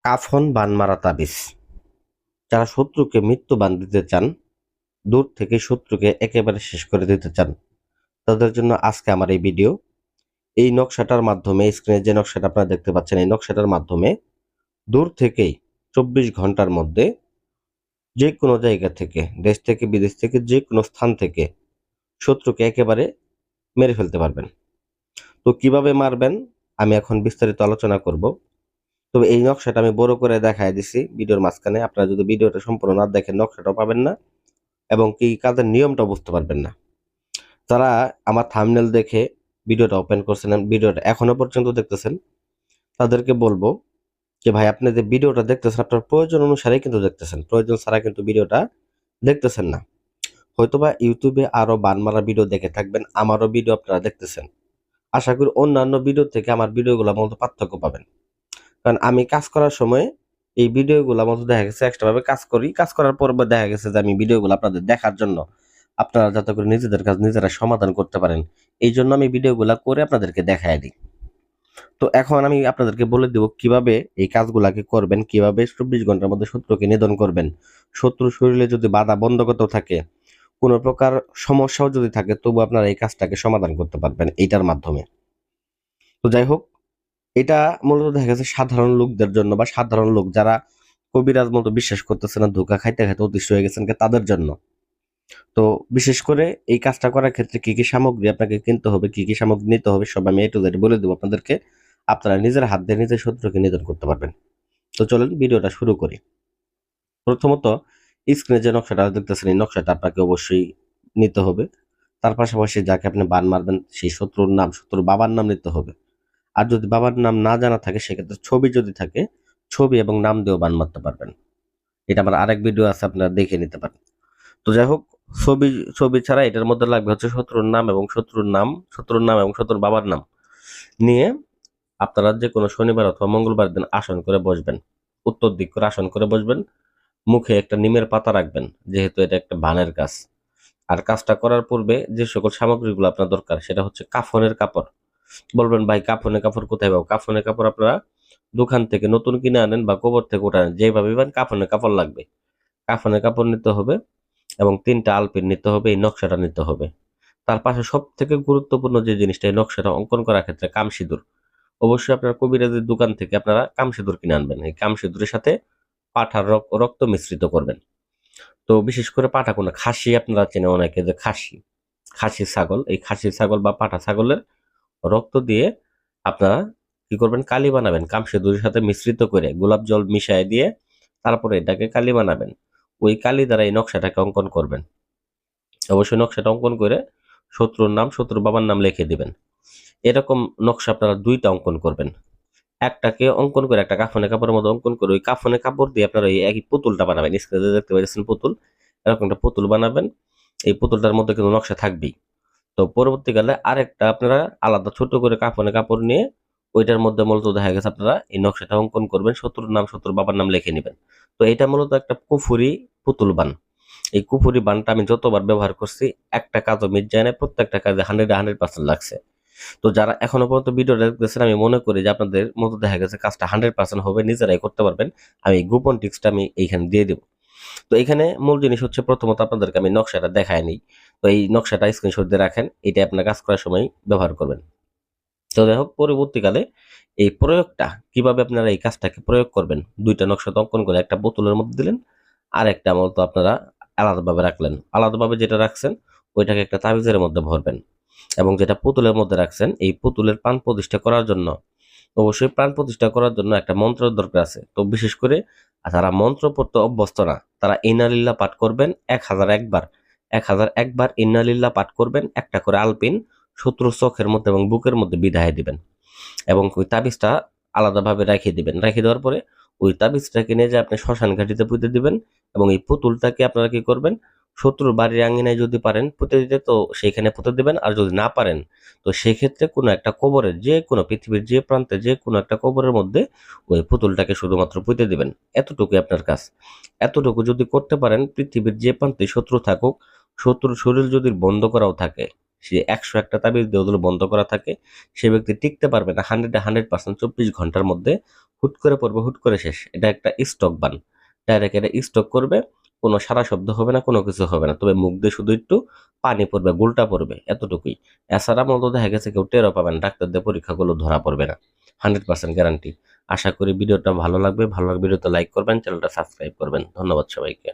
কাফন বান মারা তাবিজ। যারা শত্রুকে মৃত্যু বান দিতে চান, দূর থেকে শত্রুকে একেবারে শেষ করে দিতে চান, তাদের জন্য আজকে আমার এই ভিডিও। এই নকশাটার মাধ্যমে, স্ক্রিনে যে নকশাটা আপনারা দেখতে পাচ্ছেন, এই নকশাটার মাধ্যমে দূর থেকেই 24 ঘন্টার মধ্যে যে কোনো জায়গা থেকে, দেশ থেকে বিদেশ থেকে, যে কোনো স্থান থেকে শত্রুকে একেবারে মেরে ফেলতে পারবেন। তো কিভাবে মারবেন আমি এখন বিস্তারিত আলোচনা করব। তবে এই নকশাটা আমি বড় করে দেখায় দিছি ভিডিওর মাঝখানে। আপনারা যদি ভিডিওটা সম্পূর্ণ না দেখেন নকশাটাও পাবেন না এবং কি কাজের নিয়মটা বুঝতে পারবেন না। যারা আমার থাম্বনেল দেখে ভিডিওটা ওপেন করছেন, ভিডিওটা এখনো পর্যন্ত দেখতেছেন, তাদেরকে বলবো যে ভাই, আপনি যে ভিডিওটা দেখতেছেন আপনার প্রয়োজন অনুসারে কিন্তু দেখতেছেন, প্রয়োজন ছাড়া কিন্তু ভিডিওটা দেখতেছেন না। হয়তোবা ইউটিউবে আরো বান মারা ভিডিও দেখে থাকবেন, আমারও ভিডিও আপনারা দেখতেছেন। আশা করি অন্যান্য ভিডিও থেকে আমার ভিডিওগুলোর মধ্যে পার্থক্য পাবেন। কারণ আমি কাজ করার সময় এই ভিডিওগুলোর মধ্যে দেখা গেছে এক্সট্রা ভাবে কাজ করি, কাজ করার পর দেখা গেছে যে আমি ভিডিওগুলো আপনাদের দেখার জন্য, আপনারা যাতে করে নিজেদের কাজ নিজেরা সমাধান করতে পারেন, এই জন্য আমি ভিডিওগুলো করে আপনাদেরকে দেখায় দিই। তো এখন আমি আপনাদেরকে বলে দেব কিভাবে এই কাজগুলাকে করবেন, কিভাবে 24 ঘন্টার মধ্যে শত্রুকে নিধন করবেন। শত্রুর শরীরে যদি বাধা বন্ধকত থাকে, কোনো প্রকার সমস্যাও যদি থাকে, তবু আপনারা এই কাজটাকে সমাধান করতে পারবেন এইটার মাধ্যমে। তো যাই হোক, এটা মূলত দেখা গেছে সাধারণ লোকদের জন্য, বা সাধারণ লোক যারা কবিরাজ মতো বিশ্বাস করতেছে না, ধোঁকা খাইতে খাইতে অতিষ্ঠ হয়ে গেছেন, তাদের জন্য। তো বিশেষ করে এই কাজটা করার ক্ষেত্রে কি কি সামগ্রী আপনাকে কিনতে হবে, কি কি সামগ্রী নিতে হবে, সব আমি A to Z বলে দেবো আপনাদেরকে। আপনারা নিজের হাত দিয়ে নিজের শত্রুকে নিধন করতে পারবেন। তো চলুন ভিডিওটা শুরু করি। প্রথমত, স্ক্রিনে যে নকশাটা দেখতেছেন, এই নকশাটা আপনাকে অবশ্যই নিতে হবে। তার পাশাপাশি যাকে আপনি বান মারবেন সেই শত্রুর নাম, শত্রুর বাবার নাম নিতে হবে। আর যদি বাবার নাম না জানা থাকে, সেক্ষেত্রে ছবি যদি থাকে, ছবি এবং নাম দিয়েও বান মারতে পারবেন। এটা আমার আরেক ভিডিও আছে, আপনারা দেখে নিতে পারেন। তো যাই হোক, ছবি ছবি ছাড়া এটার মধ্যে লাগবে হচ্ছে শত্রুর নাম এবং শত্রুর বাবার নাম নিয়ে আপনারা যে কোনো শনিবার অথবা মঙ্গলবার দিন আসন করে বসবেন, উত্তর দিক করে আসন করে বসবেন। মুখে একটা নিমের পাতা রাখবেন, যেহেতু এটা একটা বানের কাজ। আর কাজটা করার পূর্বে যে সকল সামগ্রীগুলো আপনার দরকার, সেটা হচ্ছে কাফনের কাপড়। বলবেন ভাই, কাফনের কাপড় কোথায় পাবো? কাফনের কাপড় আপনারা দোকান থেকে নতুন কিনে আনেন বা কবর থেকে উঠে আনেন, যেভাবে কাফনের কাপড় লাগবে। কাফনের কাপড় নিতে হবে এবং 3টা আলপিন নিতে হবে, এই নকশাটা নিতে হবে। তার পাশে সব থেকে গুরুত্বপূর্ণ যে জিনিসটা, এই নকশাটা অঙ্কন করার ক্ষেত্রে কামসিঁদুর। অবশ্যই আপনারা কবিরাজের দোকান থেকে আপনারা কামসিঁদুর কিনে আনবেন। এই কামসিঁদুরের সাথে পাঠার রক্ত মিশ্রিত করবেন। তো বিশেষ করে পাঠা কোন খাসি, আপনারা চেনে অনেকে যে খাসি ছাগল, এই খাসি ছাগল বা পাঠা ছাগলের রক্ত দিয়ে আপনারা কি করবেন, কালি বানাবেন। কামসিঁদুরের সাথে মিশ্রিত করে গোলাপ জল মিশিয়ে দিয়ে তারপরে এটাকে কালি বানাবেন। ওই কালি দ্বারা এই নকশাটাকে অঙ্কন করবেন। অবশ্যই নকশাটা অঙ্কন করে শত্রুর নাম, শত্রুর বাবার নাম লিখে দিবেন। এরকম নকশা আপনারা 2টা অঙ্কন করবেন। একটাকে অঙ্কন করে, একটা কাফনের কাপড়ের মধ্যে অঙ্কন করে, ওই কাফনের কাপড় দিয়ে আপনারা এই একই পুতুলটা বানাবেন। স্ক্রিনে দেখতে পাচ্ছেন পুতুল, এরকম একটা পুতুল বানাবেন। এই পুতুলটার মধ্যে কিন্তু নকশা থাকবেই। তো পরবর্তীকালে আরেকটা আপনারা আলাদা ছোট করে কাফনের কাপড় নিয়ে ওইটার মধ্যে মূলত দেখা গেছে আপনারা এই নকশাটা অঙ্কন করবেন, শত্রুর নাম, শত্রুর বাবার নাম লিখে নেবেন। তো এটা মূলত একটা কুফুরি পুতুল বান। এই কুফুরি বানটা আমি যতবার ব্যবহার করছি, একটা কাজও মিস যায় না, প্রত্যেকটা কাজে 100% লাগছে। তো যারা এখনো পর্যন্ত ভিডিওটা দেখতেছেন, আমি মনে করি যে আপনাদের মতো দেখা গেছে কাজটা 100% হবে, নিজেরাই করতে পারবেন। আমি গোপন টিপসটা আমি এইখানে দিয়ে দেব। তো এখানে মূল জিনিস হচ্ছে, প্রথমত আপনাদেরকে আমি নকশাটা দেখায় নিই। তো এই নকশাটা স্ক্রিনশট দিয়ে রাখেন, এটা আপনার কাজ করার সময় ব্যবহার করবেন। তো যাই হোক, পরবর্তীকালে এই প্রয়োগটা কিভাবে আপনারা এই কাজটাকে প্রয়োগ করবেন, 2টা নকশা অঙ্কন করে একটা বোতলের মধ্যে দিলেন, আর একটা মূলত আপনারা আলাদাভাবে রাখলেন। আলাদাভাবে যেটা রাখছেন ওইটাকে একটা তাবিজের মধ্যে ভরবেন, এবং যেটা পুতুলের মধ্যে রাখছেন, এই পুতুলের প্রাণ প্রতিষ্ঠা করার জন্য, অবশ্যই প্রাণ প্রতিষ্ঠা করার জন্য একটা মন্ত্রের দরকার আছে। তো বিশেষ করে যারা মন্ত্র পড়তে অভ্যস্ত না, তারা ইন্নালিল্লাহ পাঠ করবেন 1001 বার। 1001 বার ইন্নালিল্লাহ পাঠ করবেন, একটা করে আলপিন শত্রুর চোখের মধ্যে এবং বুকের মধ্যে বিধায় দিবেন, এবং ওই তাবিজটা আলাদাভাবে রেখে দিবেন। রেখে দেওয়ার পরে ওই তাবিজটাকে নিয়ে যে আপনি শ্মশান ঘাটিতে পুঁতে দিবেন, এবং এই পুতুলটাকে আপনারা কি করবেন, শত্রুর বাড়ির আঙিনায় যদি পারেন পুঁতে দিতে, তো সেইখানে পুঁতে দিবেন। আর যদি না পারেন, তো সেক্ষেত্রে কোনো একটা কবরের, যে কোনো পৃথিবীর যে প্রান্তে যে কোনো একটা কবরের মধ্যে ওই পুতুলটাকে শুধুমাত্র পুঁতে দিবেন। এতটুকুই আপনার কাজ। এতটুকু যদি করতে পারেন, পৃথিবীর যে প্রান্তে শত্রু থাকুক, শত্রুর শরীর যদি বন্ধ করাও থাকে, সে 101টা তাবিজ দিয়ে ওগুলো বন্ধ করা থাকে, সে ব্যক্তি টিকতে পারবে না 100% 24 ঘন্টার মধ্যে হুট করে পড়বে, হুট করে শেষ। এটা একটা স্টক বান, ডাইরেক্ট এটা স্টক করবে, কোনো সারা শব্দ হবে না, কোনো কিছু হবে না, তবে মুখ দিয়ে শুধু একটু পানি পড়বে, গোলটা পড়বে, এতটুকুই। এছাড়া মতো দেখা গেছে কেউ টেরও পাবে না, ডাক্তারদের পরীক্ষাগুলো ধরা পড়বে না, 100% গ্যারান্টি। আশা করি ভিডিওটা ভালো লাগবে, ভালো লাগবে ভিডিওতে লাইক করবেন, চ্যানেলটা সাবস্ক্রাইব করবেন। ধন্যবাদ সবাইকে।